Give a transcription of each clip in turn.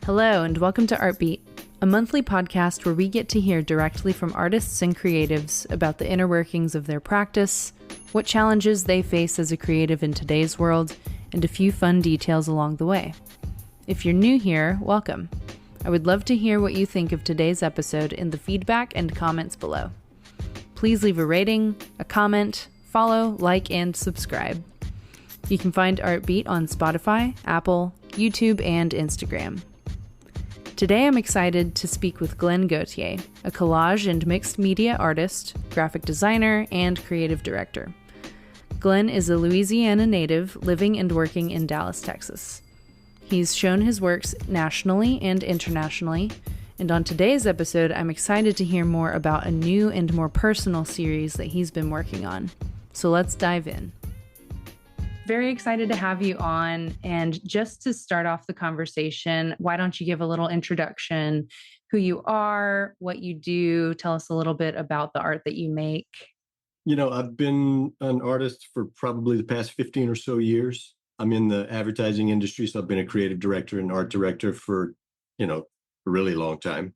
Hello, and welcome to Artbeat, a monthly podcast where we get to hear directly from artists and creatives about the inner workings of their practice, what challenges they face as a creative in today's world, and a few fun details along the way. If you're new here, welcome. I would love to hear what you think of today's episode in the feedback and comments below. Please leave a rating, a comment, follow, like, and subscribe. You can find Artbeat on Spotify, Apple, YouTube, and Instagram. Today I'm excited to speak with Glen Gauthier, a collage and mixed media artist, graphic designer, and creative director. Glen is a Louisiana native living and working in Dallas, Texas. He's shown his works nationally and internationally, and on today's episode I'm excited to hear more about a new and more personal series that he's been working on. So let's dive in. Very excited to have you on. And just to start off the conversation, why don't you give a little introduction, who you are, what you do, tell us a little bit about the art that you make. I've been an artist for probably the past 15 or so years. I'm in the advertising industry, so I've been a creative director and art director for, a really long time.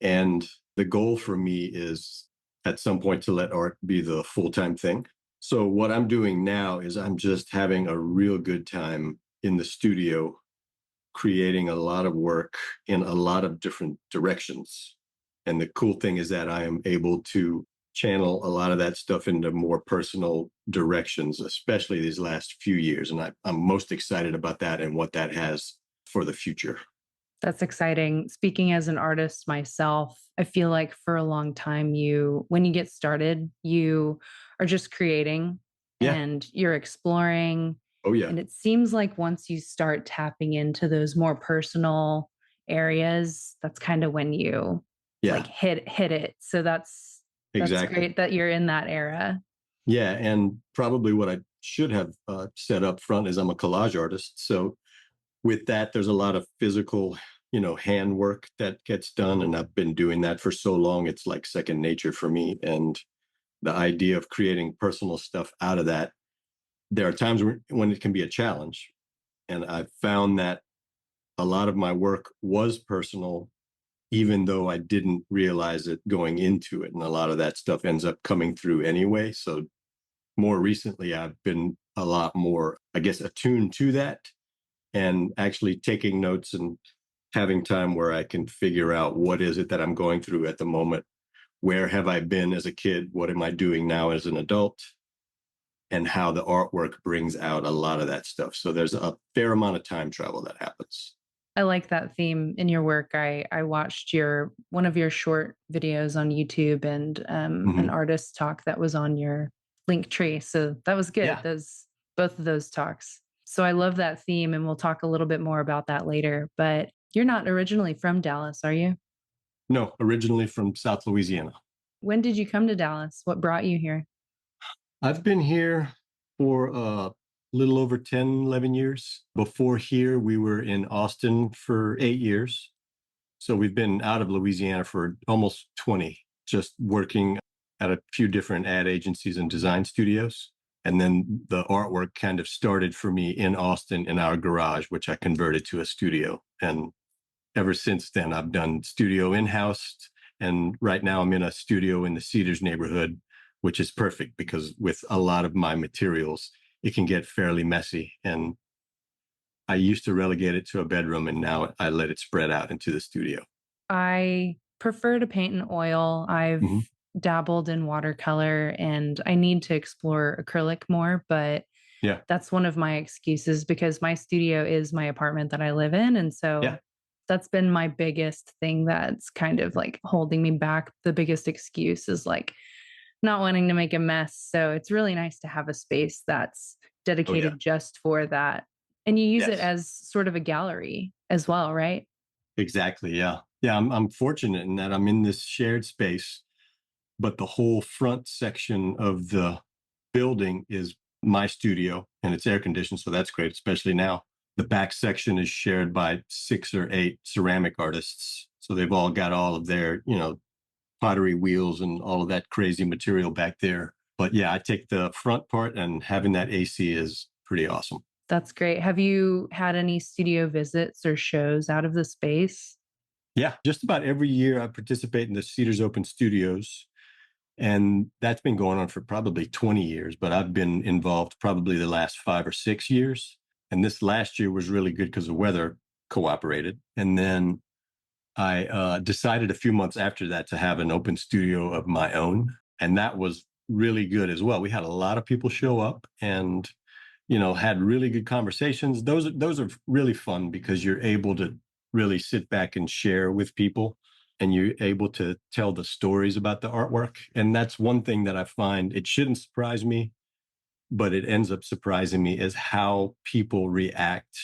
And the goal for me is at some point to let art be the full-time thing. So what I'm doing now is I'm just having a real good time in the studio, creating a lot of work in a lot of different directions. And the cool thing is that I am able to channel a lot of that stuff into more personal directions, especially these last few years. And I'm most excited about that and what that has for the future. That's exciting. Speaking as an artist myself, I feel like for a long time, when you get started, you are just creating and you're exploring. Oh, yeah. And it seems like once you start tapping into those more personal areas, that's kind of when you hit it. So that's exactly great that you're in that era. Yeah. And probably what I should have said up front is I'm a collage artist. So with that, there's a lot of physical, hand work that gets done. And I've been doing that for so long, it's like second nature for me. And the idea of creating personal stuff out of that, there are times when it can be a challenge. And I've found that a lot of my work was personal, even though I didn't realize it going into it. And a lot of that stuff ends up coming through anyway. So more recently, I've been a lot more, attuned to that and actually taking notes and having time where I can figure out what is it that I'm going through at the moment. Where have I been as a kid? What am I doing now as an adult? And how the artwork brings out a lot of that stuff. So there's a fair amount of time travel that happens. I like that theme in your work. I watched one of your short videos on YouTube and an artist talk that was on your link tree. So that was good. Yeah. Both of those talks. So I love that theme, and we'll talk a little bit more about that later. But you're not originally from Dallas, are you? No, originally from South Louisiana. When did you come to Dallas? What brought you here? I've been here for a little over 10, 11 years. Before here, we were in Austin for 8 years. So we've been out of Louisiana for almost 20, just working at a few different ad agencies and design studios. And then the artwork kind of started for me in Austin in our garage, which I converted to a studio. And ever since then, I've done studio in-house. And right now I'm in a studio in the Cedars neighborhood, which is perfect because with a lot of my materials, it can get fairly messy. And I used to relegate it to a bedroom, and now I let it spread out into the studio. I prefer to paint in oil. I've dabbled in watercolor, and I need to explore acrylic more, but that's one of my excuses because my studio is my apartment that I live in. And so that's been my biggest thing that's kind of like holding me back. The biggest excuse is like not wanting to make a mess. So it's really nice to have a space that's dedicated just for that. And you use it as sort of a gallery as well, right? Exactly. Yeah. Yeah. I'm fortunate in that I'm in this shared space, but the whole front section of the building is my studio and it's air conditioned. So that's great, especially now. The back section is shared by 6 or 8 ceramic artists. So they've all got all of their, pottery wheels and all of that crazy material back there. But yeah, I take the front part, and having that AC is pretty awesome. That's great. Have you had any studio visits or shows out of the space? Yeah, just about every year I participate in the Cedars Open Studios. And that's been going on for probably 20 years, but I've been involved probably the last 5 or 6 years. And this last year was really good because the weather cooperated. And then I decided a few months after that to have an open studio of my own. And that was really good as well. We had a lot of people show up and, had really good conversations. Those are really fun because you're able to really sit back and share with people and you're able to tell the stories about the artwork. And that's one thing that I find it shouldn't surprise me, but it ends up surprising me is how people react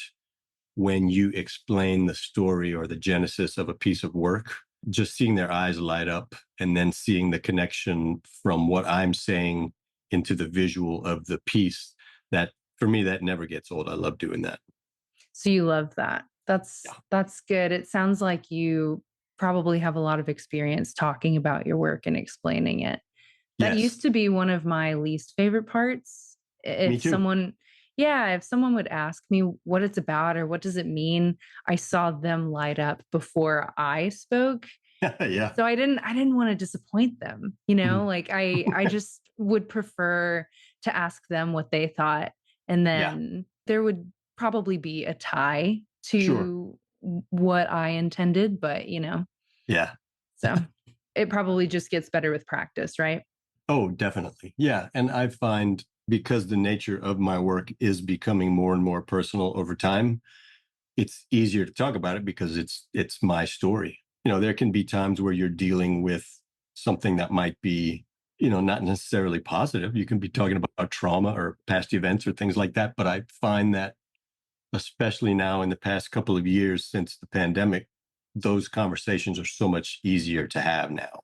when you explain the story or the genesis of a piece of work. Just seeing their eyes light up and then seeing the connection from what I'm saying into the visual of the piece, that for me, that never gets old. I love doing that. So you love that. That's Yeah. that's good. It sounds like you probably have a lot of experience talking about your work and explaining it. That Yes, used to be one of my least favorite parts. me If too. someone, yeah, if someone would ask me what it's about or what does it mean, I saw them light up before I spoke. Yeah. So I didn't want to disappoint them, Mhm. like I just would prefer to ask them what they thought, and Yeah, then there would probably be a tie sure. to what I intended, but Yeah. so it probably just gets better with practice, right? Oh, definitely. Yeah. And I find because the nature of my work is becoming more and more personal over time, it's easier to talk about it because it's my story. There can be times where you're dealing with something that might be, not necessarily positive. You can be talking about trauma or past events or things like that. But I find that especially now in the past couple of years since the pandemic, those conversations are so much easier to have now.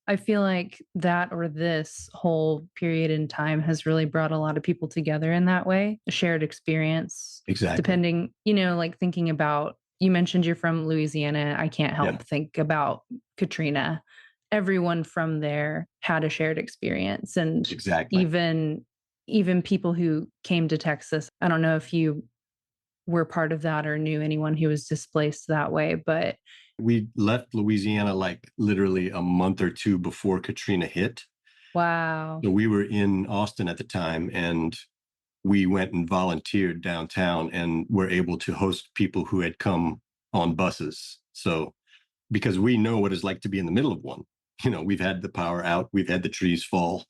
I feel like that or this whole period in time has really brought a lot of people together in that way, a shared experience, Exactly. depending, like thinking about, you mentioned you're from Louisiana. I can't Yeah, help think about Katrina. Everyone from there had a shared experience. And exactly. even even people who came to Texas, I don't know if you were part of that or knew anyone who was displaced that way, but We left Louisiana like literally a month or two before Katrina hit. wow. So we were in Austin at the time and we went and volunteered downtown and were able to host people who had come on buses. So because we know what it's like to be in the middle of one. We've had the power out, we've had the trees fall,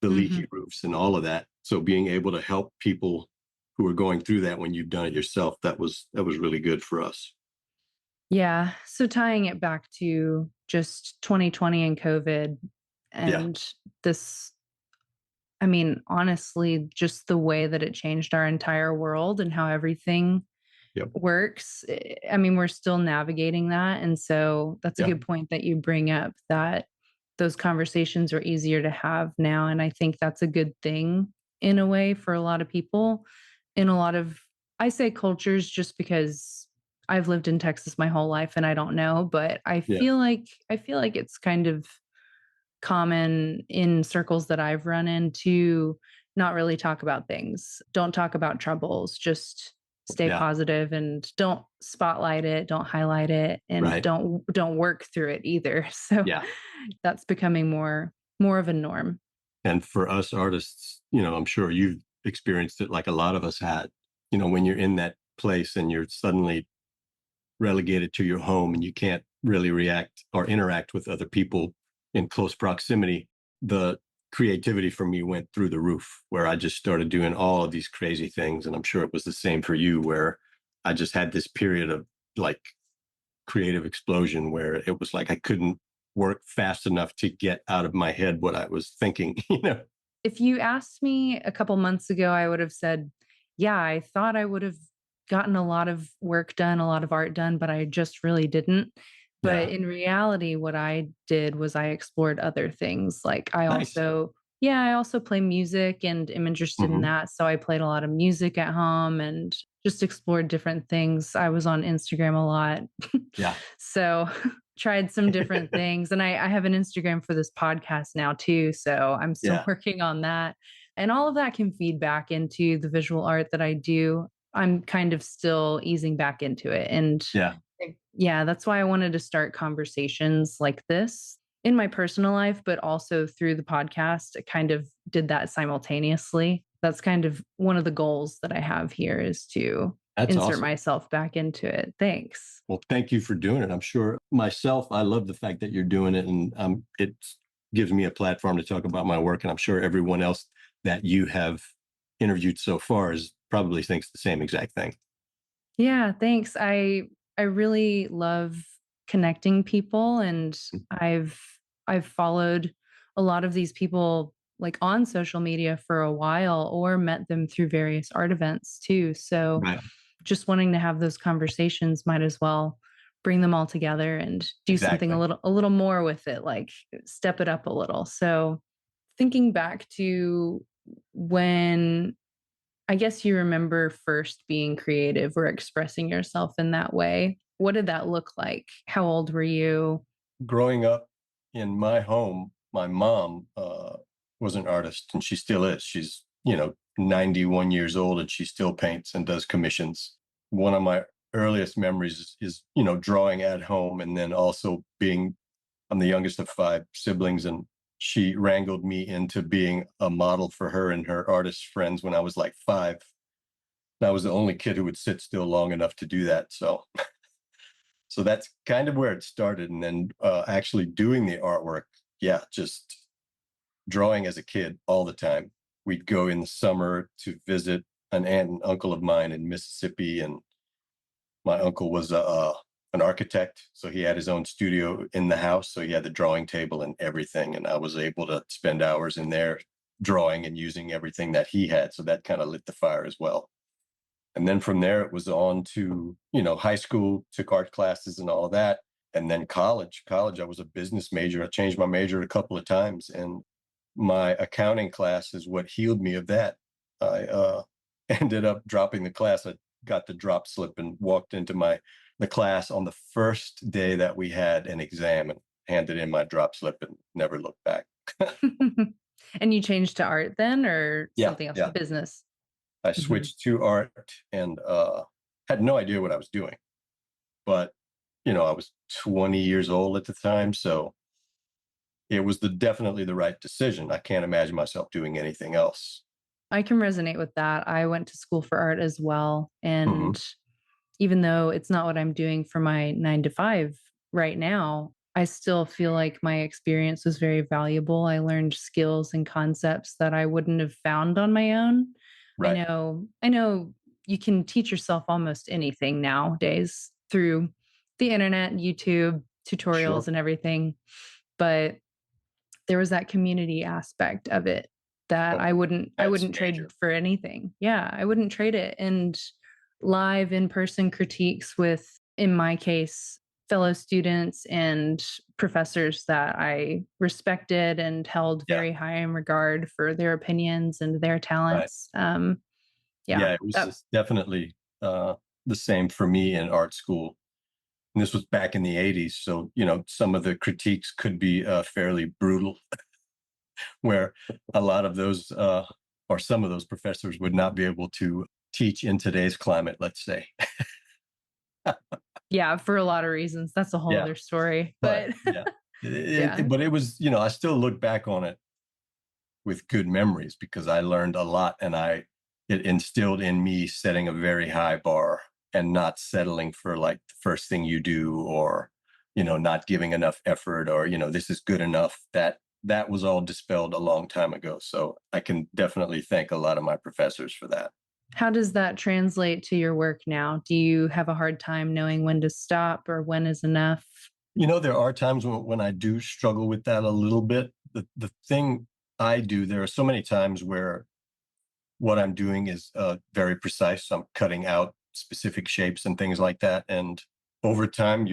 the Mhm. leaky roofs and all of that. So being able to help people who are going through that when you've done it yourself, that was really good for us. Yeah. So tying it back to just 2020 and COVID Yeah. and this, I mean, honestly, just the way that it changed our entire world and how everything Yep. works. I mean, we're still navigating that. And so that's a Yeah. good point that you bring up, that those conversations are easier to have now. And I think that's a good thing in a way for a lot of people, in a lot of, I say cultures just because I've lived in Texas my whole life and I don't know, but Yeah. I feel like it's kind of common in circles that I've run into not really talk about things. Don't talk about troubles, just stay Yeah. positive and don't spotlight it, don't highlight it, and Right. don't work through it either. So Yeah. that's becoming more of a norm. And for us artists, I'm sure you've experienced it like a lot of us had, when you're in that place and you're suddenly relegated to your home and you can't really react or interact with other people in close proximity, the creativity for me went through the roof where I just started doing all of these crazy things. And I'm sure it was the same for you, where I just had this period of like creative explosion where it was like I couldn't work fast enough to get out of my head what I was thinking, If you asked me a couple months ago, I would have said, yeah, I thought I would have gotten a lot of work done, a lot of art done, but I just really didn't. But Yeah. in reality, what I did was I explored other things. Like Nice. I also play music and am interested in Hmm. that. So I played a lot of music at home and just explored different things. I was on Instagram a lot. Yeah. So tried some different things. And I have an Instagram for this podcast now too. So I'm still Yeah. working on that. And all of that can feed back into the visual art that I do. I'm kind of still easing back into it. And Yeah. yeah, that's why I wanted to start conversations like this in my personal life, but also through the podcast. I kind of did that simultaneously. That's kind of one of the goals that I have here, is to That's insert awesome. myself back into it. Thanks. Well, thank you for doing it. I'm sure myself, I love the fact that you're doing it, and it gives me a platform to talk about my work. And I'm sure everyone else that you have interviewed so far is probably thinks the same exact thing. Yeah, thanks. I really love connecting people, and I've I've followed a lot of these people like on social media for a while, or met them through various art events too. So Right. just wanting to have those conversations, might as well bring them all together and do something Exactly. a little more with it, like step it up a little. So thinking back to when, I guess, you remember first being creative or expressing yourself in that way. What did that look like? How old were you? Growing up in my home, my mom was an artist, and she still is. She's 91 years old, and she still paints and does commissions. One of my earliest memories is drawing at home, and then also being, I'm the youngest of five siblings, and she wrangled me into being a model for her and her artist friends when I was like 5. And I was the only kid who would sit still long enough to do that. So that's kind of where it started. And then actually doing the artwork, yeah, just drawing as a kid all the time. We'd go in the summer to visit an aunt and uncle of mine in Mississippi, and my uncle was an architect, so he had his own studio in the house. So he had the drawing table and everything, and I was able to spend hours in there drawing and using everything that he had. So that kind of lit the fire as well. And then from there, it was on to high school, took art classes and all of that, and then college. College, I was a business major. I changed my major a couple of times, and my accounting class is what healed me of that. I ended up dropping the class. I got the drop slip and walked into the class on the first day that we had an exam, and handed in my drop slip and never looked back. And you changed to art then, or Yeah, something else, yeah. business? I Mhm. switched to art, and had no idea what I was doing. But I was 20 years old at the time, so it was definitely the right decision. I can't imagine myself doing anything else. I can resonate with that. I went to school for art as well. Hmm. And even though it's not what I'm doing for my 9 to 5 right now, I still feel like my experience was very valuable. I learned skills and concepts that I wouldn't have found on my own. Right. I know you can teach yourself almost anything nowadays through the internet, YouTube, tutorials Sure. and everything, but there was that community aspect of it that Oh, I that's wouldn't trade major. for anything. Yeah, I wouldn't trade it. And live in-person critiques with, in my case, fellow students and professors that I respected and held Yeah. very high in regard for their opinions and their Right. talents. Yeah, Yeah, it was that, just definitely the same for me in art school. And this was back in the 80s. So, some of the critiques could be fairly brutal, where a lot of those, or some of those professors would not be able to teach in today's climate, let's say. yeah, for a lot of reasons. That's a whole Yeah. other story. But But yeah, yeah. but it was, I still look back on it with good memories, because I learned a lot, and it instilled in me setting a very high bar and not settling for like the first thing you do, or not giving enough effort, or this is good enough. That was all dispelled a long time ago. So I can definitely thank a lot of my professors for that. How does that translate to your work now? Do you have a hard time knowing when to stop or when is enough? There are times when I do struggle with that a little bit. The thing I do, there are so many times where what I'm doing is very precise. I'm cutting out specific shapes and things like that. And over time,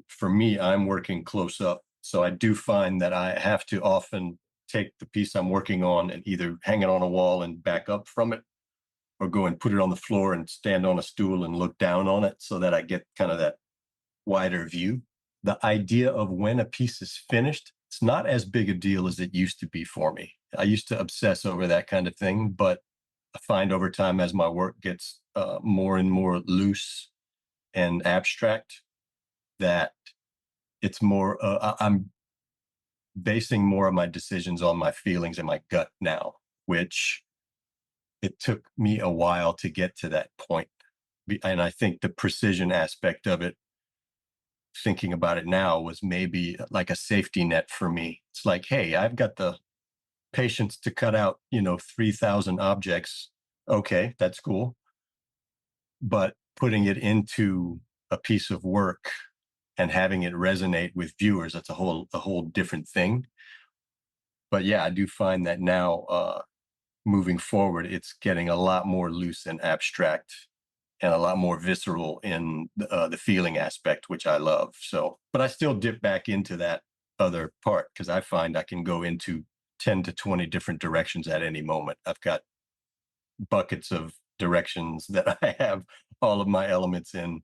for me, I'm working close up. So I do find that I have to often take the piece I'm working on and either hang it on a wall and back up from it, or go and put it on the floor and stand on a stool and look down on it, so that I get kind of that wider view. The idea of when a piece is finished, it's not as big a deal as it used to be for me. I used to obsess over that kind of thing, but a find over time as my work gets more and more loose and abstract that it's more, I'm basing more of my decisions on my feelings and my gut now, which it took me a while to get to that point. And I think the precision aspect of it, thinking about it now, was maybe like a safety net for me. It's like, hey, I've got the patience to cut out, 3,000 objects. Okay, that's cool. But putting it into a piece of work and having it resonate with viewers, that's a whole different thing. But yeah, I do find that now, moving forward, it's getting a lot more loose and abstract and a lot more visceral in the feeling aspect, which I love. So, but I still dip back into that other part because I find I can go into 10 to 20 different directions at any moment. I've got buckets of directions that I have all of my elements in.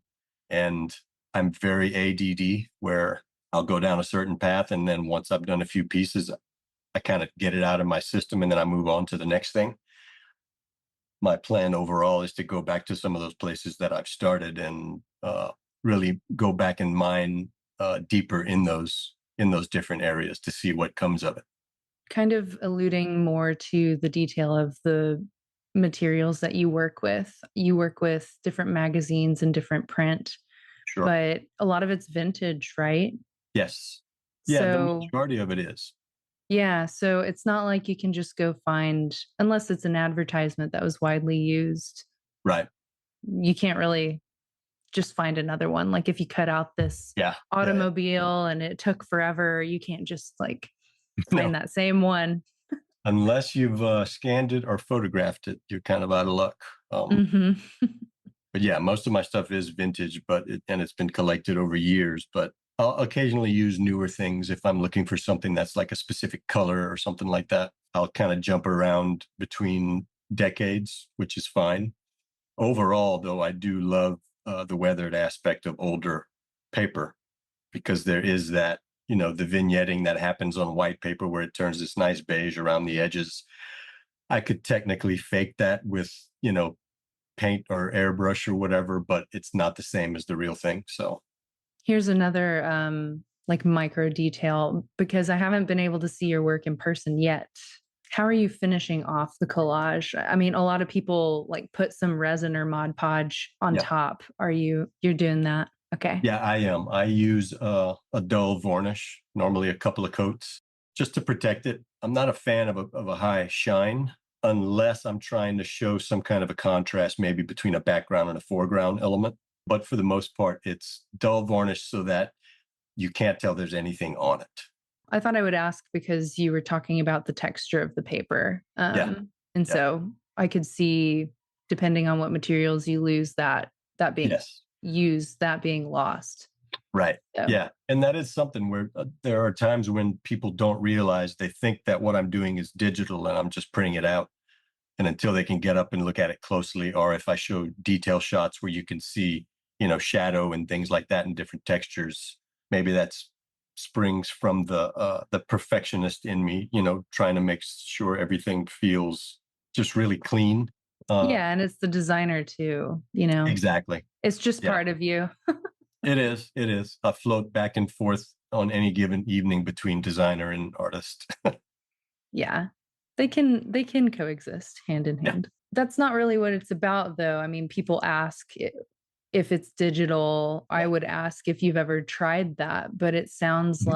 And I'm very ADD, where I'll go down a certain path. And then once I've done a few pieces, I kind of get it out of my system and then I move on to the next thing. My plan overall is to go back to some of those places that I've started and really go back and mine deeper in those different areas to see what comes of it. Kind of alluding more to the detail of the materials that you work with. You work with different magazines and different print, Sure. but a lot of it's vintage, right? Yes. Yeah, the So, majority of it is. yeah, so it's not like you can just go find, unless it's an advertisement that was widely used, Right. you can't really just find another one. Like if you cut out this Yeah. Yeah. automobile and it took forever, you can't just like No, find that same one. unless you've scanned it or photographed it, you're kind of out of luck. Hmm. But yeah, most of my stuff is vintage, and it's been collected over years. But I'll occasionally use newer things if I'm looking for something that's like a specific color or something like that. I'll kind of jump around between decades, which is fine. Overall, though, I do love the weathered aspect of older paper because there is that, the vignetting that happens on white paper where it turns this nice beige around the edges. I could technically fake that with, paint or airbrush or whatever, but it's not the same as the real thing. So, Here's another like micro detail because I haven't been able to see your work in person yet. How are you finishing off the collage? I mean, a lot of people like put some resin or Mod Podge on yeah. top. You're doing that? Okay. Yeah, I am. I use a dull varnish, normally a couple of coats, just to protect it. I'm not a fan of a high shine unless I'm trying to show some kind of a contrast, maybe between a background and a foreground element. But for the most part, it's dull varnish so that you can't tell there's anything on it. I thought I would ask because you were talking about the texture of the paper. Yeah, And yeah, so I could see, depending on what materials you lose, that being yes. used, that being lost. Right. So, Yeah. And that is something where there are times when people don't realize they think that what I'm doing is digital and I'm just printing it out. And until they can get up and look at it closely, or if I show detail shots where you can see, shadow and things like that in different textures, maybe that's springs from the perfectionist in me, trying to make sure everything feels just really clean. yeah, and it's the designer too, Exactly. it's just Yeah. part of you. It is. It is. I float back and forth on any given evening between designer and artist. Yeah. They can coexist hand in Yeah. hand. That's not really what it's about though. I mean, people ask if it's digital. I Yeah. would ask if you've ever tried that, but Mhm. it sounds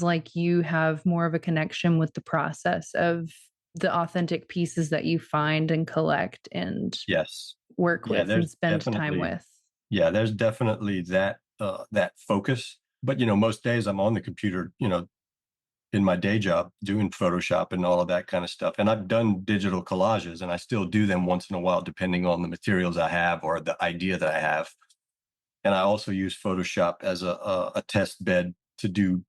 like you have more of a connection with the process of the authentic pieces that you find and collect and Yes. work Yeah. with and spend time with. There's definitely that focus. But most days I'm on the computer, in my day job doing Photoshop and all of that kind of stuff. And I've done digital collages and I still do them once in a while, depending on the materials I have or the idea that I have. And I also use Photoshop as a test bed to do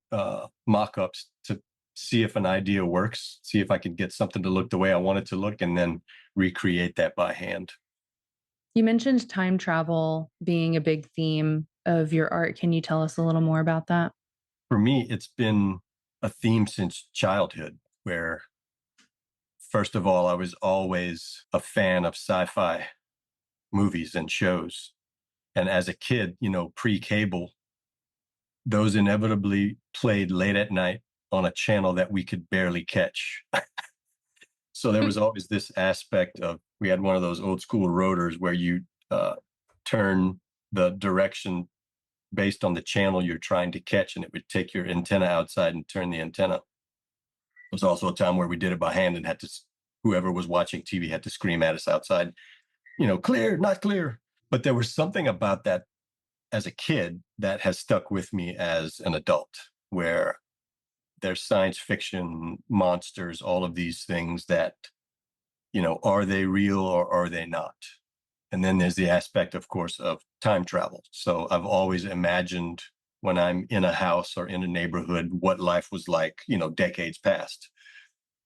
mock-ups to see if an idea works, see if I can get something to look the way I want it to look, and then recreate that by hand. You mentioned time travel being a big theme of your art. Can you tell us a little more about that? For me, it's been a theme since childhood where First of all, I was always a fan of sci-fi movies and shows. And as a kid, pre-cable, those inevitably played late at night on a channel that we could barely catch. So there was always this aspect of, we had one of those old school rotors where you turn the direction based on the channel you're trying to catch, and it would take your antenna outside and turn the antenna. There was also a time where we did it by hand and whoever was watching TV had to scream at us outside, clear, not clear. But there was something about that as a kid that has stuck with me as an adult, where there's science fiction, monsters, all of these things that, are they real or are they not? And then there's the aspect, of course, of time travel. So I've always imagined when I'm in a house or in a neighborhood, what life was like, decades past.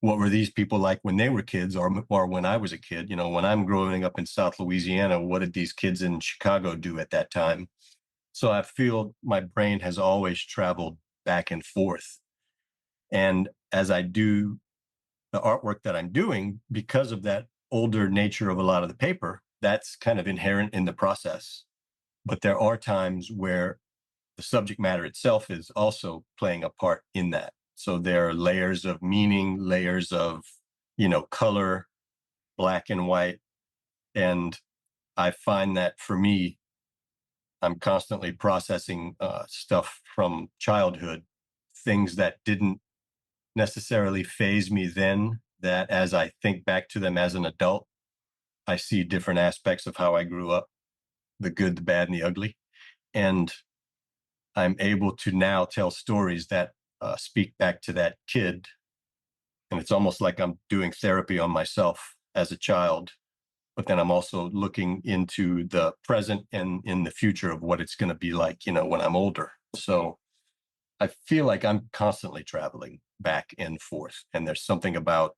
What were these people like when they were kids, or when I was a kid? When I'm growing up in South Louisiana, what did these kids in Chicago do at that time? So I feel my brain has always traveled back and forth. And as I do the artwork that I'm doing, because of that older nature of a lot of the paper, that's kind of inherent in the process. But there are times where the subject matter itself is also playing a part in that. So there are layers of meaning, layers of, color, black and white. And I find that for me, I'm constantly processing stuff from childhood, things that didn't necessarily phase me then, that as I think back to them as an adult, I see different aspects of how I grew up, the good, the bad, and the ugly. And I'm able to now tell stories that speak back to that kid. And it's almost like I'm doing therapy on myself as a child, but then I'm also looking into the present and in the future of what it's going to be like, when I'm older. So I feel like I'm constantly traveling back and forth. And there's something about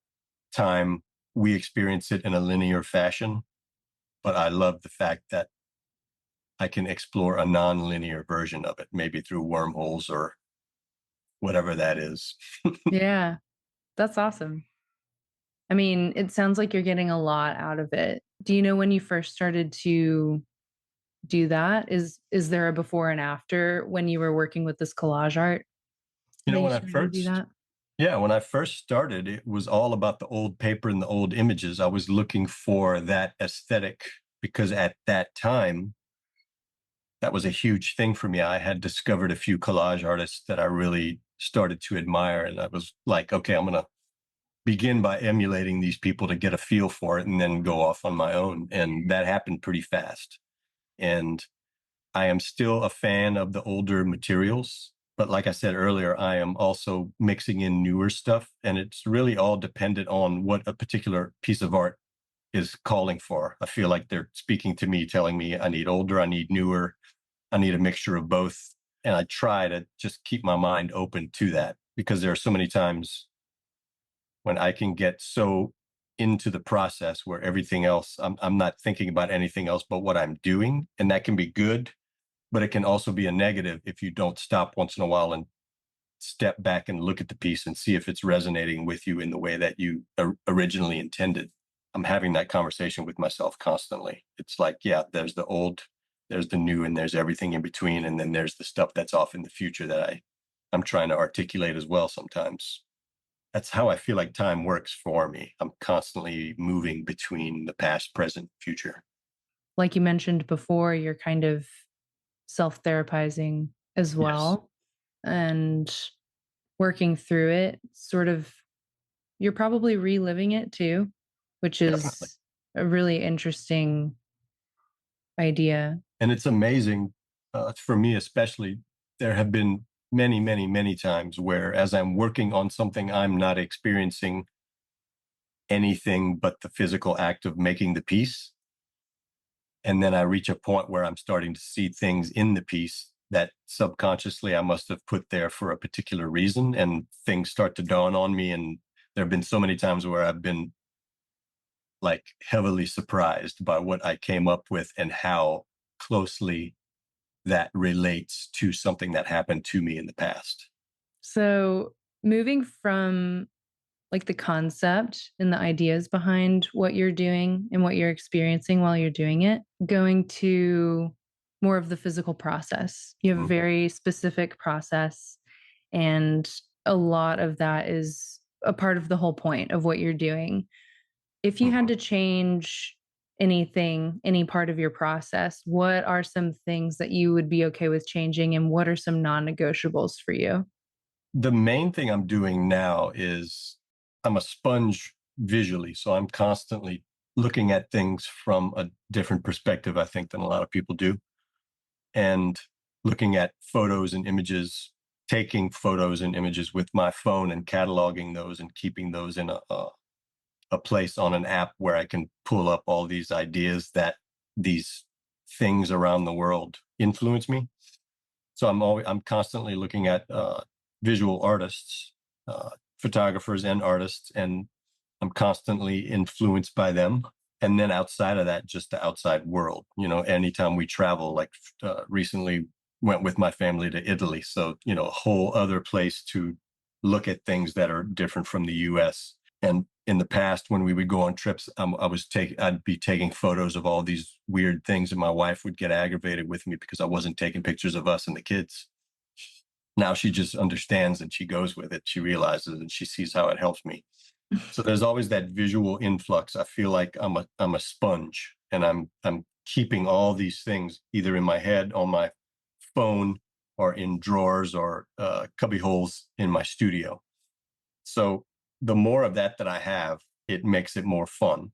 time. We experience it in a linear fashion, but I love the fact that I can explore a non-linear version of it, maybe through wormholes or whatever that is. Yeah, that's awesome. I mean, it sounds like you're getting a lot out of it. Do you know when you first started to do that? Is there a before and after when you were working with this collage art You know, that you when I started to do first, that? yeah, when I first started, it was all about the old paper and the old images. I was looking for that aesthetic because at that time, that was a huge thing for me. I had discovered a few collage artists that I really started to admire. And I was like, okay, I'm going to begin by emulating these people to get a feel for it and then go off on my own. And that happened pretty fast. And I am still a fan of the older materials. But like I said earlier, I am also mixing in newer stuff. And it's really all dependent on what a particular piece of art is calling for. I feel like they're speaking to me, telling me I need older, I need newer, I need a mixture of both. And I try to just keep my mind open to that, because there are so many times when I can get so into the process where everything else, I'm not thinking about anything else but what I'm doing. And that can be good, but it can also be a negative if you don't stop once in a while and step back and look at the piece and see if it's resonating with you in the way that you originally intended. I'm having that conversation with myself constantly. It's like, yeah, there's the old, there's the new, and there's everything in between. And then there's the stuff that's off in the future that I'm trying to articulate as well sometimes. That's how I feel like time works for me. I'm constantly moving between the past, present, future. Like you mentioned before, you're kind of self-therapizing as Yes, well and working through it. Sort of, you're probably reliving it too, which definitely. is a really interesting idea. And it's amazing, for me especially. There have been many, many, many times where, as I'm working on something, I'm not experiencing anything but the physical act of making the piece. And then I reach a point where I'm starting to see things in the piece that subconsciously I must have put there for a particular reason. And things start to dawn on me. And there have been so many times where I've been like heavily surprised by what I came up with and how closely that relates to something that happened to me in the past. So, moving from like the concept and the ideas behind what you're doing and what you're experiencing while you're doing it, going to more of the physical process. You have a very specific process, and a lot of that is a part of the whole point of what you're doing. If you had to change anything, any part of your process, what are some things that you would be okay with changing, and what are some non-negotiables for you? The main thing I'm doing now is I'm a sponge visually. So I'm constantly looking at things from a different perspective, I think, than a lot of people do. And looking at photos and images, taking photos and images with my phone and cataloging those and keeping those in a place on an app where I can pull up all these ideas that these things around the world influence me. So I'm constantly looking at visual artists, photographers and artists, and I'm constantly influenced by them. And then outside of that, just the outside world. Anytime we travel, like recently went with my family to Italy. So, a whole other place to look at things that are different from the US. And in the past, when we would go on trips, I'd be taking photos of all these weird things, and my wife would get aggravated with me because I wasn't taking pictures of us and the kids. Now she just understands and she goes with it. She realizes and she sees how it helps me. So there's always that visual influx. I feel like I'm a sponge, and I'm keeping all these things either in my head, on my phone, or in drawers or cubby holes in my studio. So the more of that I have, it makes it more fun.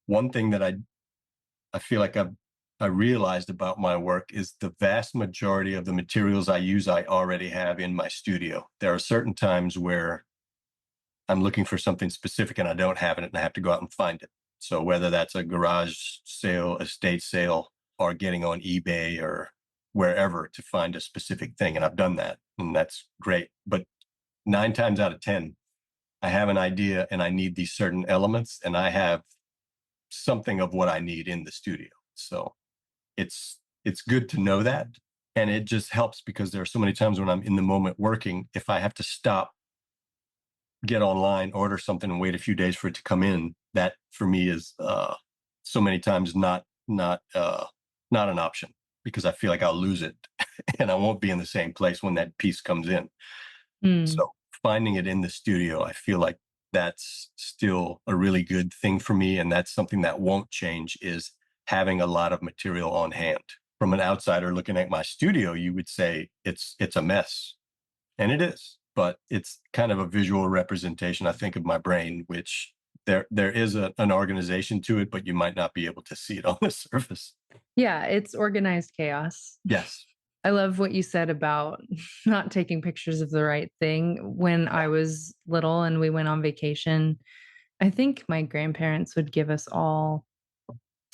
One thing that I feel like I realized about my work is the vast majority of the materials I use, I already have in my studio. There are certain times where I'm looking for something specific and I don't have it and I have to go out and find it. So whether that's a garage sale, estate sale, or getting on eBay or wherever to find a specific thing. And I've done that, and that's great. But 9 times out of 10, I have an idea and I need these certain elements, and I have something of what I need in the studio. So it's good to know that. And it just helps because there are so many times when I'm in the moment working, if I have to stop, get online, order something and wait a few days for it to come in, that for me is so many times not an option, because I feel like I'll lose it and I won't be in the same place when that piece comes in. Mm. So finding it in the studio, I feel like that's still a really good thing for me. And that's something that won't change, is having a lot of material on hand. From an outsider looking at my studio, you would say it's a mess. And it is, but it's kind of a visual representation, I think, of my brain, which there is an organization to it, but you might not be able to see it on the surface. Yeah, it's organized chaos. Yes. I love what you said about not taking pictures of the right thing. When I was little and we went on vacation, I think my grandparents would give us all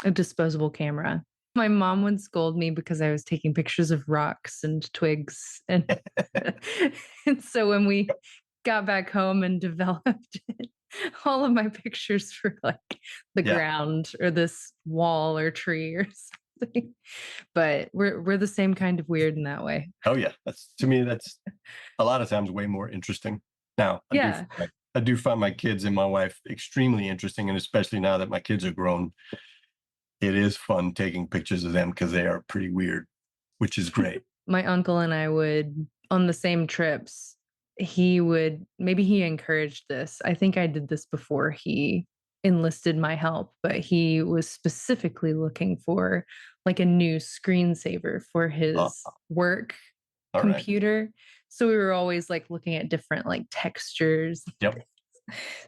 a disposable camera. My mom would scold me because I was taking pictures of rocks and twigs. And so when we got back home and developed it, all of my pictures were like the Yeah. ground or this wall or tree or something. But we're the same kind of weird in that way. Oh yeah. To me, that's a lot of times way more interesting. Now, Yeah. I do find my kids and my wife extremely interesting. And especially now that my kids are grown, it is fun taking pictures of them because they are pretty weird, which is great. My uncle and I would, on the same trips, maybe he encouraged this. I think I did this before he enlisted my help, but he was specifically looking for like a new screensaver for his work All right. computer. So we were always like looking at different like textures. Yep.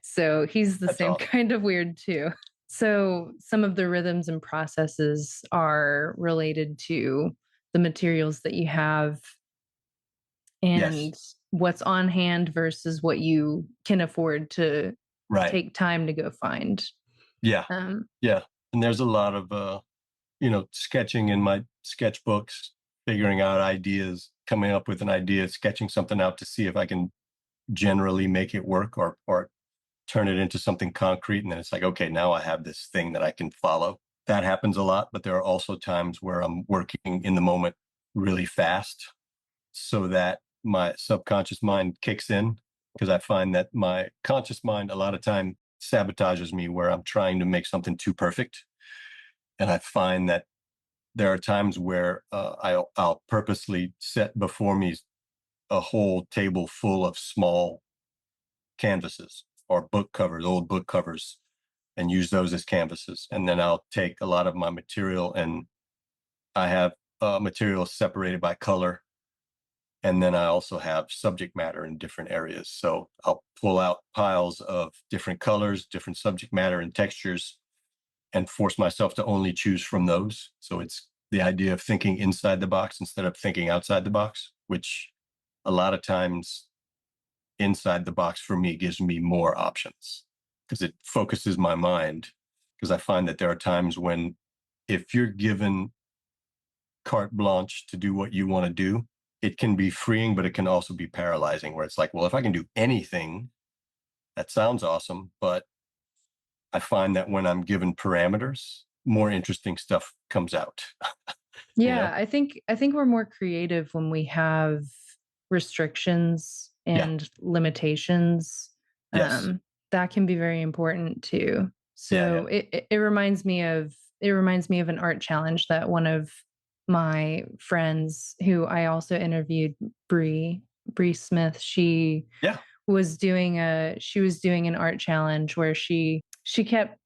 So he's the That's same awesome. kind of weird too. So some of the rhythms and processes are related to the materials that you have and Yes. what's on hand versus what you can afford to Right. take time to go find. Yeah. Yeah. And there's a lot of sketching in my sketchbooks, figuring out ideas, coming up with an idea, sketching something out to see if I can generally make it work or turn it into something concrete. And then it's like, okay, now I have this thing that I can follow. That happens a lot, but there are also times where I'm working in the moment really fast so that my subconscious mind kicks in because I find that my conscious mind a lot of time sabotages me where I'm trying to make something too perfect. And I find that there are times where I'll purposely set before me a whole table full of small canvases or book covers, old book covers, and use those as canvases. And then I'll take a lot of my material, and I have material separated by color. And then I also have subject matter in different areas. So I'll pull out piles of different colors, different subject matter and textures, and force myself to only choose from those. So it's the idea of thinking inside the box instead of thinking outside the box, which a lot of times inside the box for me gives me more options because it focuses my mind. Because I find that there are times when if you're given carte blanche to do what you want to do, it can be freeing, but it can also be paralyzing where it's like, well, if I can do anything, that sounds awesome. But I find that when I'm given parameters, more interesting stuff comes out. You know? Yeah, I think we're more creative when we have restrictions Yeah. and limitations. Yes. That can be very important too. Yeah. Yeah. So it reminds me of an art challenge that one of my friends, who I also interviewed, Bree Smith, Yeah. she was doing an art challenge where she kept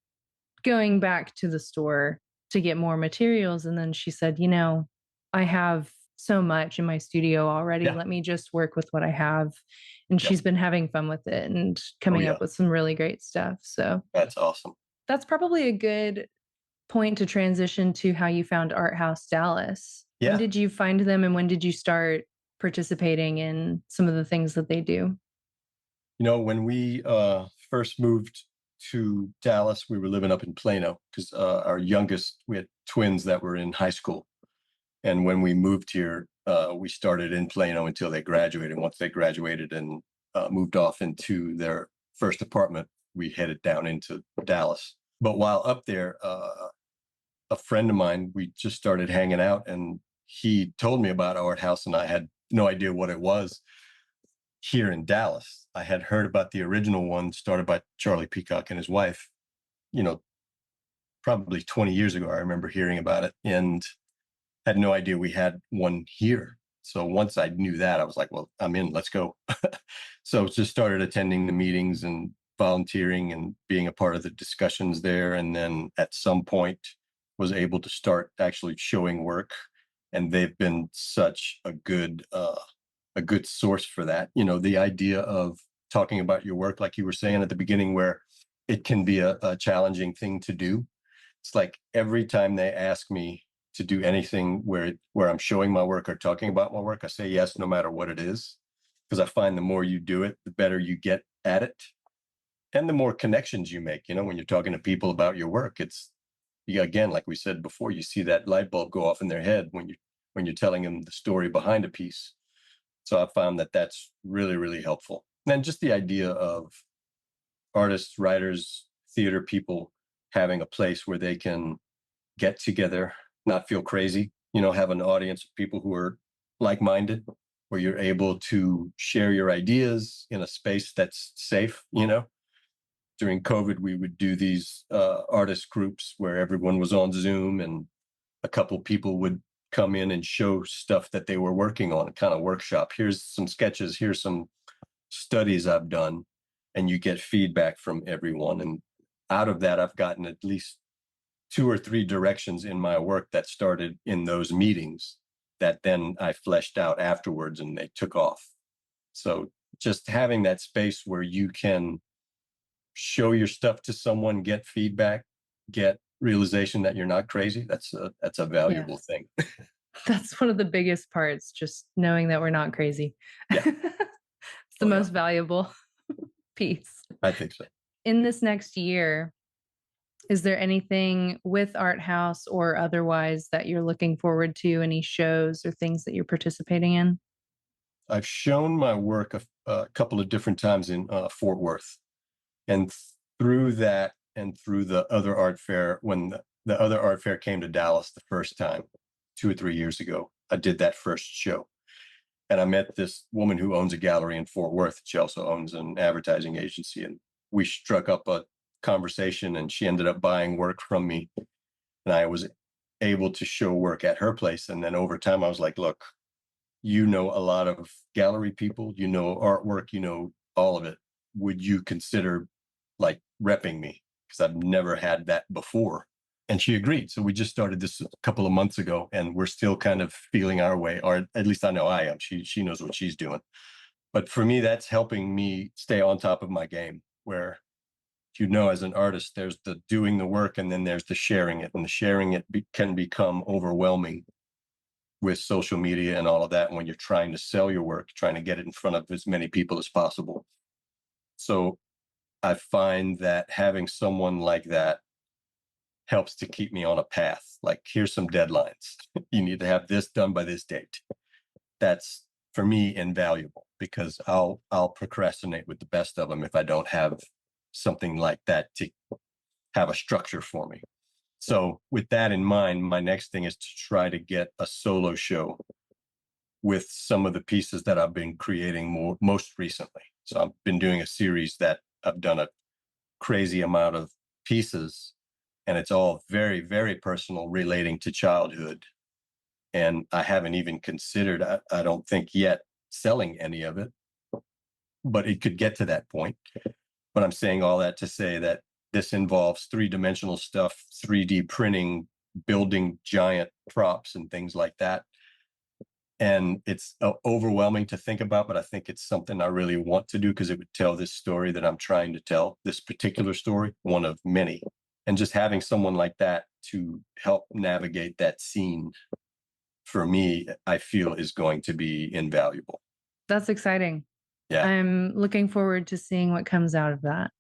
going back to the store to get more materials. And then she said, I have so much in my studio already. Yeah. Let me just work with what I have. And Yep. she's been having fun with it and Oh, coming yeah. up with some really great stuff. So That's awesome. that's probably a good point to transition to how you found Art House Dallas. When Yeah. did you find them and when did you start participating in some of the things that they do? When we first moved to Dallas, we were living up in Plano because our youngest, we had twins that were in high school. And when we moved here, we started in Plano until they graduated. Once they graduated and moved off into their first apartment, we headed down into Dallas. But while up there, a friend of mine, we just started hanging out, and he told me about Art House, and I had no idea what it was here in Dallas. I had heard about the original one started by Charlie Peacock and his wife, you know, probably 20 years ago. I remember hearing about it and had no idea we had one here. So once I knew that, I was like, well, I'm in, let's go. So just started attending the meetings and volunteering and being a part of the discussions there. And then at some point was able to start actually showing work. And they've been such a good source for that. The idea of talking about your work, like you were saying at the beginning, where it can be a challenging thing to do. It's like every time they ask me to do anything where I'm showing my work or talking about my work, I say yes, no matter what it is, because I find the more you do it, the better you get at it, and the more connections you make. When you're talking to people about your work, again, like we said before, you see that light bulb go off in their head when you're telling them the story behind a piece. So I found that that's really, really helpful. And just the idea of artists, writers, theater people having a place where they can get together, not feel crazy, have an audience of people who are like-minded, where you're able to share your ideas in a space that's safe. During COVID, we would do these artist groups where everyone was on Zoom and a couple people would come in and show stuff that they were working on, kind of workshop. Here's some sketches, here's some studies I've done, and you get feedback from everyone. And out of that, I've gotten at least 2 or 3 directions in my work that started in those meetings that then I fleshed out afterwards and they took off. So just having that space where you can show your stuff to someone, get feedback, get realization that you're not crazy, that's a valuable Yes. thing. That's one of the biggest parts, just knowing that we're not crazy. Yeah. It's the Oh, yeah. most valuable piece. I think so. In this next year, is there anything with Art House or otherwise that you're looking forward to? Any shows or things that you're participating in? I've shown my work a couple of different times in Fort Worth. And through that and through the other art fair, when the other art fair came to Dallas the first time, 2 or 3 years ago, I did that first show. And I met this woman who owns a gallery in Fort Worth. She also owns an advertising agency. And we struck up a conversation, and she ended up buying work from me. And I was able to show work at her place. And then over time, I was like, look, you know a lot of gallery people, you know artwork, you know all of it. Would you consider like repping me? Because I've never had that before. And she agreed. So we just started this a couple of months ago, and we're still kind of feeling our way, or at least I know I am. She knows what she's doing. But for me, that's helping me stay on top of my game, where as an artist, there's the doing the work, and then there's the sharing it. And the sharing it can become overwhelming with social media and all of that when you're trying to sell your work, trying to get it in front of as many people as possible. So I find that having someone like that helps to keep me on a path. Like, here's some deadlines. You need to have this done by this date. That's, for me, invaluable, because I'll procrastinate with the best of them if I don't have something like that to have a structure for me. So with that in mind, my next thing is to try to get a solo show with some of the pieces that I've been creating most recently. So I've been doing a series that I've done a crazy amount of pieces, and it's all very, very personal, relating to childhood. And I haven't even considered, I don't think yet, selling any of it, but it could get to that point. But I'm saying all that to say that this involves three-dimensional stuff, 3D printing, building giant props and things like that. And it's overwhelming to think about, but I think it's something I really want to do, because it would tell this story that I'm trying to tell, this particular story, one of many. And just having someone like that to help navigate that scene, for me, I feel is going to be invaluable. That's exciting. Yeah. I'm looking forward to seeing what comes out of that.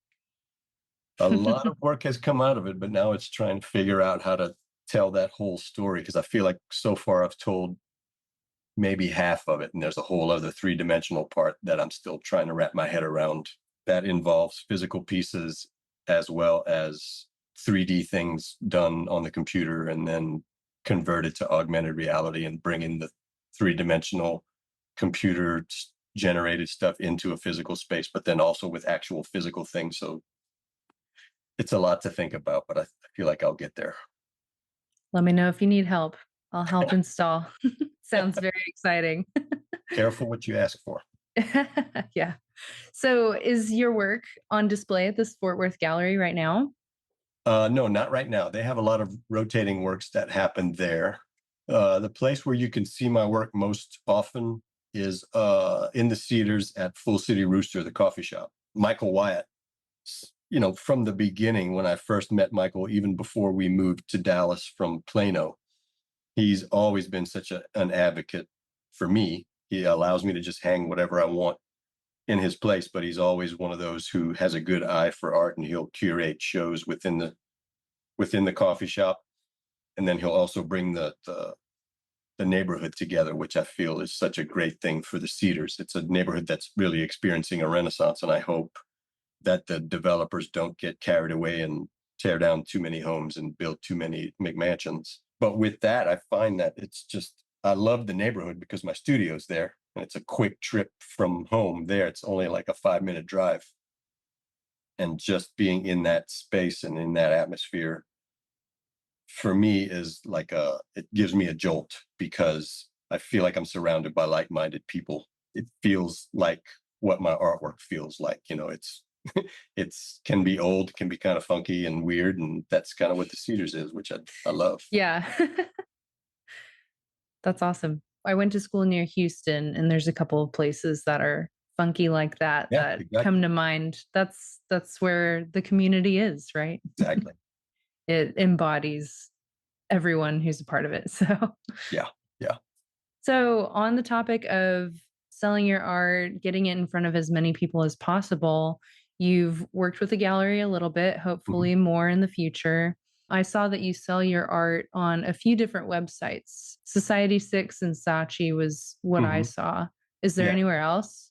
A lot of work has come out of it, but now it's trying to figure out how to tell that whole story, because I feel like so far I've told maybe half of it, and there's a whole other three-dimensional part that I'm still trying to wrap my head around, that involves physical pieces as well as 3D things done on the computer and then converted to augmented reality, and bringing the three-dimensional computer generated stuff into a physical space, but then also with actual physical things. So it's a lot to think about, but I feel like I'll get there. Let me know if you need help. I'll help install. Sounds very exciting. Careful what you ask for. Yeah. So is your work on display at this Fort Worth gallery right now? No, not right now. They have a lot of rotating works that happen there. The place where you can see my work most often is in the Cedars at Full City Rooster, the coffee shop. Michael Wyatt, from the beginning, when I first met Michael, even before we moved to Dallas from Plano, he's always been such an advocate for me. He allows me to just hang whatever I want in his place, but he's always one of those who has a good eye for art, and he'll curate shows within the coffee shop. And then he'll also bring the neighborhood together, which I feel is such a great thing for the Cedars. It's a neighborhood that's really experiencing a renaissance, and I hope that the developers don't get carried away and tear down too many homes and build too many McMansions. But with that, I find that I love the neighborhood because my studio's there, and it's a quick trip from home there. It's only like a 5-minute drive. And just being in that space and in that atmosphere, for me, is like it gives me a jolt, because I feel like I'm surrounded by like-minded people. It feels like what my artwork feels like. It's can be old, can be kind of funky and weird, and that's kind of what the Cedars is, which I love. Yeah. That's awesome. I went to school near Houston, and there's a couple of places that are funky like that Exactly. come to mind. That's where the community is, right? Exactly. It embodies everyone who's a part of it. So Yeah. So on the topic of selling your art, getting it in front of as many people as possible, you've worked with the gallery a little bit, hopefully more in the future. I saw that you sell your art on a few different websites. Society 6 and Saatchi was what I saw. Is there anywhere else?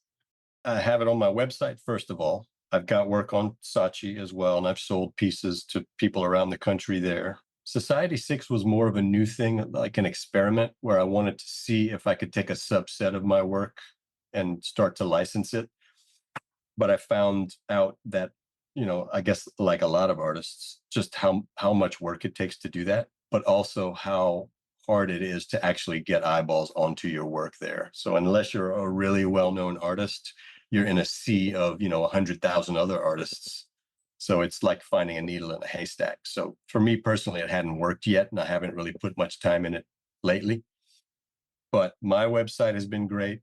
I have it on my website, first of all. I've got work on Saatchi as well, and I've sold pieces to people around the country there. Society 6 was more of a new thing, like an experiment where I wanted to see if I could take a subset of my work and start to license it. But I found out that, I guess like a lot of artists, just how much work it takes to do that, but also how hard it is to actually get eyeballs onto your work there. So unless you're a really well-known artist, you're in a sea of, 100,000 other artists. So it's like finding a needle in a haystack. So for me personally, it hadn't worked yet, and I haven't really put much time in it lately. But my website has been great.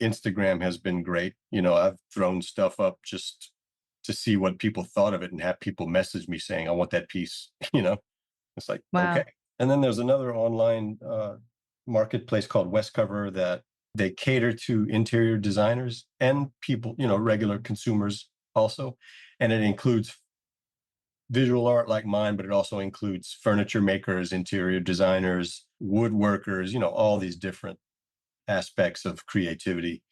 Instagram has been great. I've thrown stuff up just to see what people thought of it and have people message me saying, I want that piece. It's like, Wow. okay. And then there's another online marketplace called Westcover that they cater to interior designers and people, regular consumers also. And it includes visual art like mine, but it also includes furniture makers, interior designers, woodworkers, all these different aspects of creativity.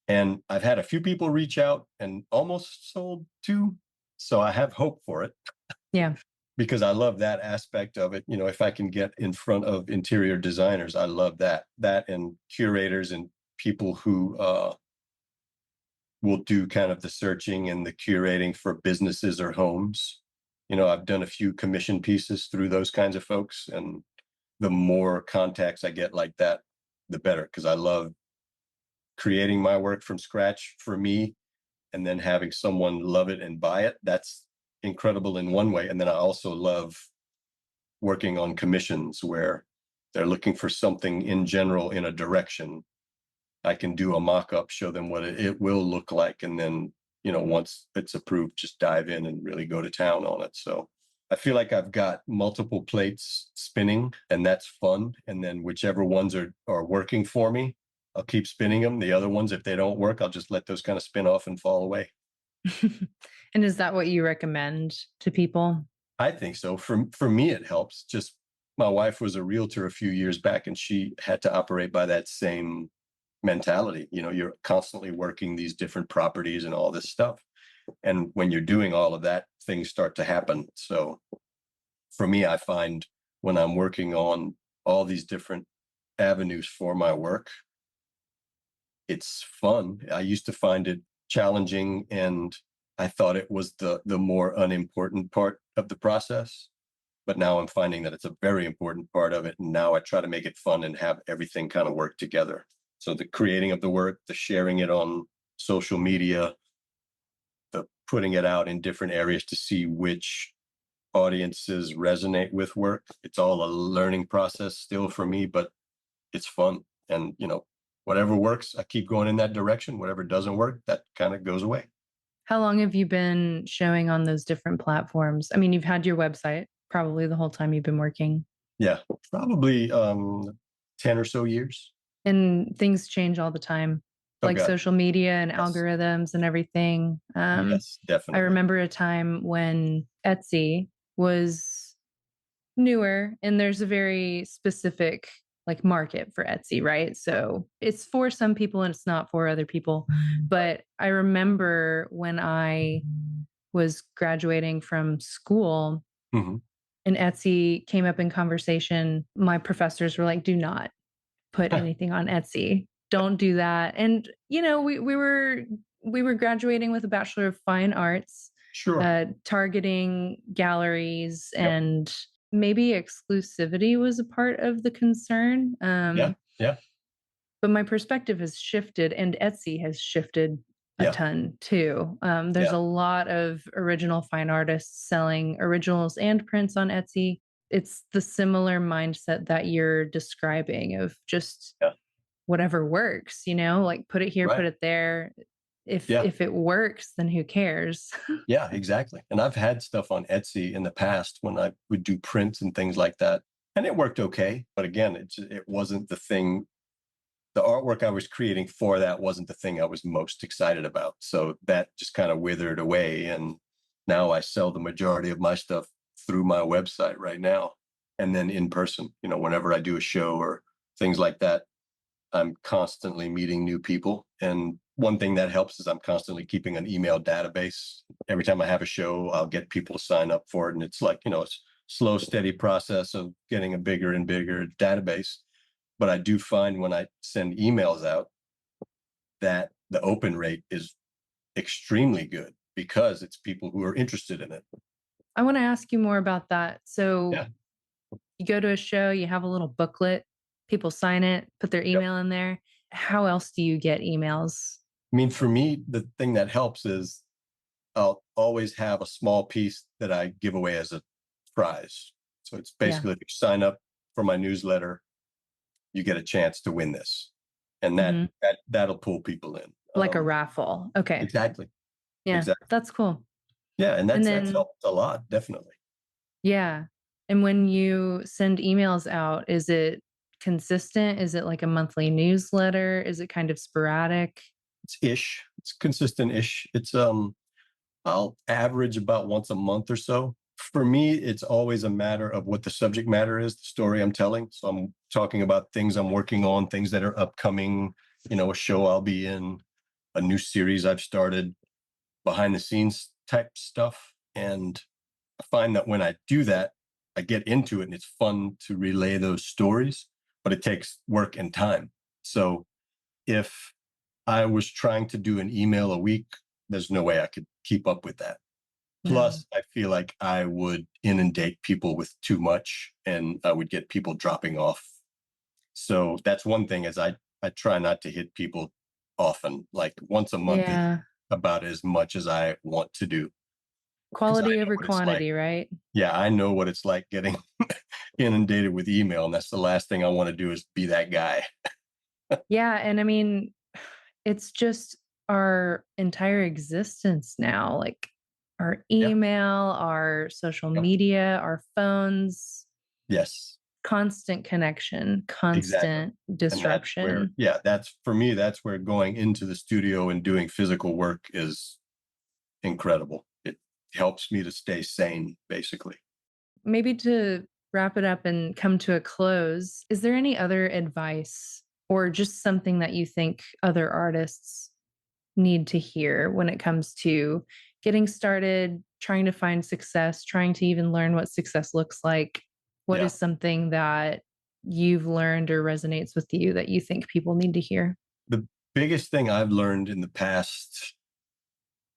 And I've had a few people reach out and almost sold two. So I have hope for it. Yeah. Because I love that aspect of it. If I can get in front of interior designers, I love that. That and curators and people who will do kind of the searching and the curating for businesses or homes. I've done a few commission pieces through those kinds of folks. And the more contacts I get like that, the better, because I love creating my work from scratch for me and then having someone love it and buy it. That's incredible in one way. And then I also love working on commissions where they're looking for something in general in a direction. I can do a mock-up, show them what it will look like, and then once it's approved, just dive in and really go to town on it. So I feel like I've got multiple plates spinning, and that's fun. And then whichever ones are working for me, I'll keep spinning them. The other ones, if they don't work, I'll just let those kind of spin off and fall away. And is that what you recommend to people? I think so. For me, it helps. Just my wife was a realtor a few years back, and she had to operate by that same mentality. You're constantly working these different properties and all this stuff. And when you're doing all of that, things start to happen. So for me, I find when I'm working on all these different avenues for my work, it's fun. I used to find it challenging, and I thought it was the more unimportant part of the process. But now I'm finding that it's a very important part of it. And now I try to make it fun and have everything kind of work together. So the creating of the work, the sharing it on social media, the putting it out in different areas to see which audiences resonate with work. It's all a learning process still for me, but it's fun. And, whatever works, I keep going in that direction. Whatever doesn't work, that kind of goes away. How long have you been showing on those different platforms? I mean, you've had your website probably the whole time you've been working. Yeah, probably 10 or so years. And things change all the time, like God. social media and Yes. algorithms and everything. Yes, definitely. I remember a time when Etsy was newer, and there's a very specific like market for Etsy, right? So it's for some people and it's not for other people. But I remember when I was graduating from school, Mm-hmm. and Etsy came up in conversation, my professors were like, do not put anything on Etsy. Don't do that. And we were graduating with a Bachelor of Fine Arts, Sure. targeting galleries, Yep. and maybe exclusivity was a part of the concern. Yeah. But my perspective has shifted, and Etsy has shifted a ton too. There's a lot of original fine artists selling originals and prints on Etsy. It's the similar mindset that you're describing of just whatever works, like put it here, put it there. If it works, then who cares? Yeah, exactly. And I've had stuff on Etsy in the past when I would do prints and things like that, and it worked okay. But again, it wasn't the thing. The artwork I was creating for that wasn't the thing I was most excited about. So that just kind of withered away. And now I sell the majority of my stuff through my website right now. And then in person, whenever I do a show or things like that, I'm constantly meeting new people. And one thing that helps is I'm constantly keeping an email database. Every time I have a show, I'll get people to sign up for it. And it's like, it's slow, steady process of getting a bigger and bigger database. But I do find when I send emails out that the open rate is extremely good because it's people who are interested in it. I want to ask you more about that. So Yeah. you go to a show, you have a little booklet, people sign it, put their Yep. email in there. How else do you get emails? I mean, for me, the thing that helps is I'll always have a small piece that I give away as a prize. So it's Yeah. basically if you sign up for my newsletter, you get a chance to win this. And Mhm. that'll pull people in. Like a raffle. Okay. Exactly. Yeah, Exactly. that's cool. Yeah. And And that's then, helped a lot, definitely. yeah. And when you send emails out, is it consistent? Is it like a monthly newsletter? Is it kind of sporadic? It's consistent ish. I'll average about once a month or so. For me, it's always a matter of what the subject matter is, the story I'm telling. So I'm talking about things I'm working on, things that are upcoming, a show I'll be in, a new series I've started, behind the scenes type stuff. And I find that when I do that, I get into it and it's fun to relay those stories, but it takes work and time. So if I was trying to do an email a week, there's no way I could keep up with that. No. Plus, I feel like I would inundate people with too much and I would get people dropping off. So that's one thing is I try not to hit people often. Like once a month is Yeah. about as much as I want to do because I Quality know over what it's like. quantity, right? Yeah, I know what it's like getting inundated with email. And that's the last thing I want to do is be that guy. Yeah. And I mean, it's just our entire existence now, like our Yeah. email, our social Yep. media, our phones, Yes, constant connection, exactly. constant And that's where, disruption. yeah, that's for me, that's where going into the studio and doing physical work is incredible. It helps me to stay sane, basically. Maybe to wrap it up and come to a close, is there any other advice or just something that you think other artists need to hear when it comes to getting started, trying to find success, trying to even learn what success looks like? What Yeah. is something that you've learned or resonates with you that you think people need to hear? The biggest thing I've learned in the past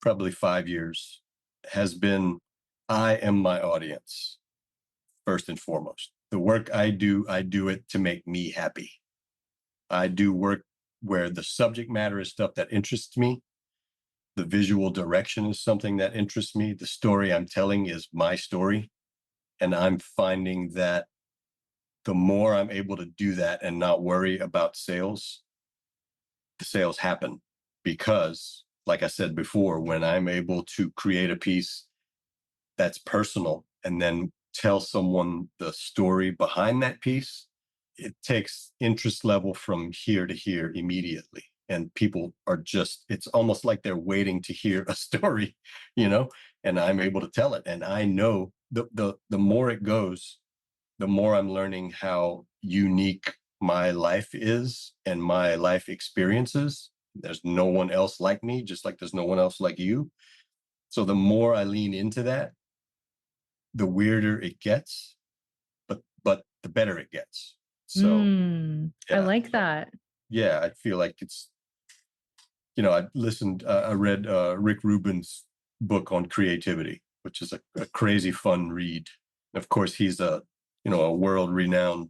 probably 5 years has been I am my audience, first and foremost. The work I do it to make me happy. I do work where the subject matter is stuff that interests me. The visual direction is something that interests me. The story I'm telling is my story. And I'm finding that the more I'm able to do that and not worry about sales, the sales happen. Because, like I said before, when I'm able to create a piece that's personal and then tell someone the story behind that piece, it takes interest level from here to here immediately. And people are just, it's almost like they're waiting to hear a story, and I'm able to tell it. And I know the more it goes, the more I'm learning how unique my life is and my life experiences. There's no one else like me, just like there's no one else like you. So the more I lean into that, the weirder it gets, but the better it gets. So I yeah, like so, that. yeah, I feel like it's I read Rick Rubin's book on creativity, which is a crazy fun read. Of course, he's a world renowned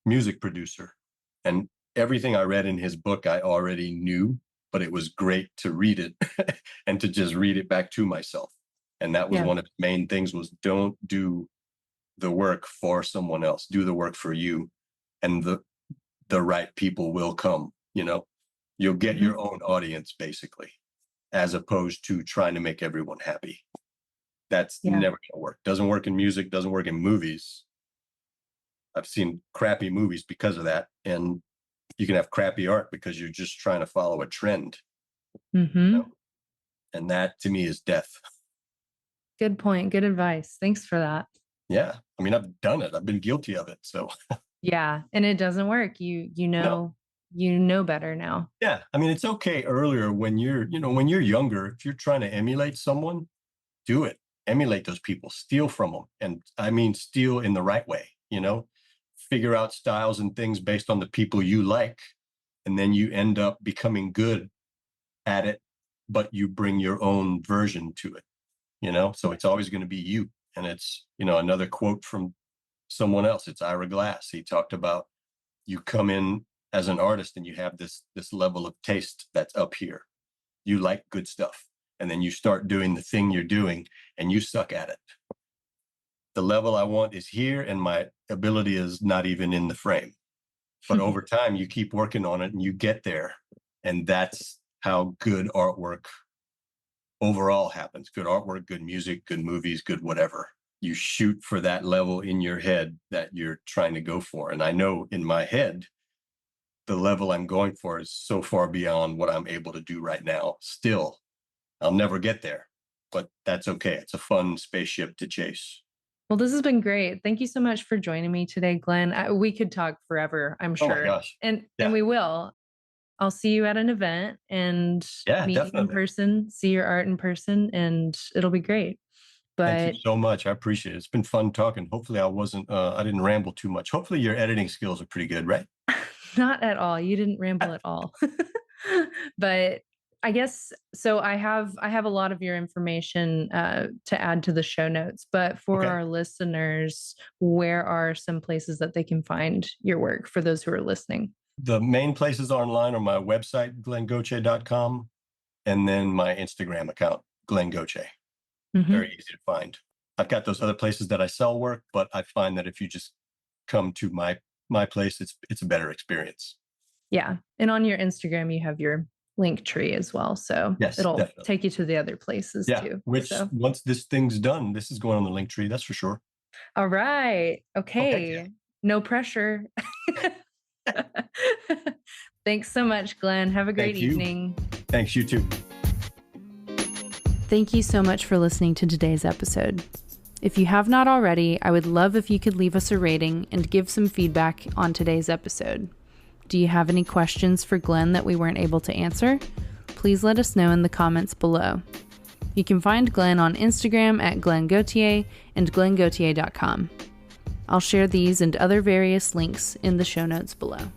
music producer, and everything I read in his book I already knew, but it was great to read it and to just read it back to myself. And that was Yeah. one of the main things was don't do the work for someone else. Do the work for you, and the right people will come. You'll get Mhm. your own audience basically, as opposed to trying to make everyone happy. That's Yeah. never going to work. Doesn't work in music. Doesn't work in movies. I've seen crappy movies because of that, and you can have crappy art because you're just trying to follow a trend. Hmm. And that to me is death. Good point. Good advice. Thanks for that. Yeah, I mean, I've done it. I've been guilty of it. So Yeah, and it doesn't work. You no. know you know better now. Yeah, I mean, it's okay earlier when you're younger, if you're trying to emulate someone, do it. emulate those people, steal from them. And I mean, steal in the right way, figure out styles and things based on the people you like. And then you end up becoming good at it, but you bring your own version to it, so it's always going to be you. And it's, another quote from someone else. It's Ira Glass. He talked about, you come in as an artist and you have this level of taste that's up here. You like good stuff. And then you start doing the thing you're doing and you suck at it. The level I want is here and my ability is not even in the frame. But over time, you keep working on it and you get there. And that's how good artwork overall happens. Good artwork, good music, good movies, good whatever. You shoot for that level in your head that you're trying to go for. And I know in my head, the level I'm going for is so far beyond what I'm able to do right now. Still, I'll never get there, but that's okay. It's a fun spaceship to chase. Well, this has been great. Thank you so much for joining me today, Glen. We could talk forever, I'm sure. Oh my gosh. And we will. I'll see you at an event and meet you in person, see your art in person, and it'll be great. But thank you so much. I appreciate it. It's been fun talking. Hopefully I didn't ramble too much. Hopefully your editing skills are pretty good, right? Not at all. You didn't ramble at all. But I guess, so I have a lot of your information to add to the show notes, but for our listeners, where are some places that they can find your work for those who are listening? The main places online are my website, glengauthier.com, and then my Instagram account, Glen Gauthier. Very easy to find. I've got those other places that I sell work, but I find that if you just come to my place, it's a better experience. Yeah. And on your Instagram, you have your link tree as well. So it'll take you to the other places too. Which once this thing's done, this is going on the link tree, that's for sure. All right. Okay. No pressure. Thanks so much, Glen. Have a great evening. Thanks, you too. Thank you so much for listening to today's episode. If you have not already, I would love if you could leave us a rating and give some feedback on today's episode. Do you have any questions for Glen that we weren't able to answer? Please let us know in the comments below. You can find Glen on Instagram at Glen Gauthier and glengauthier.com. I'll share these and other various links in the show notes below.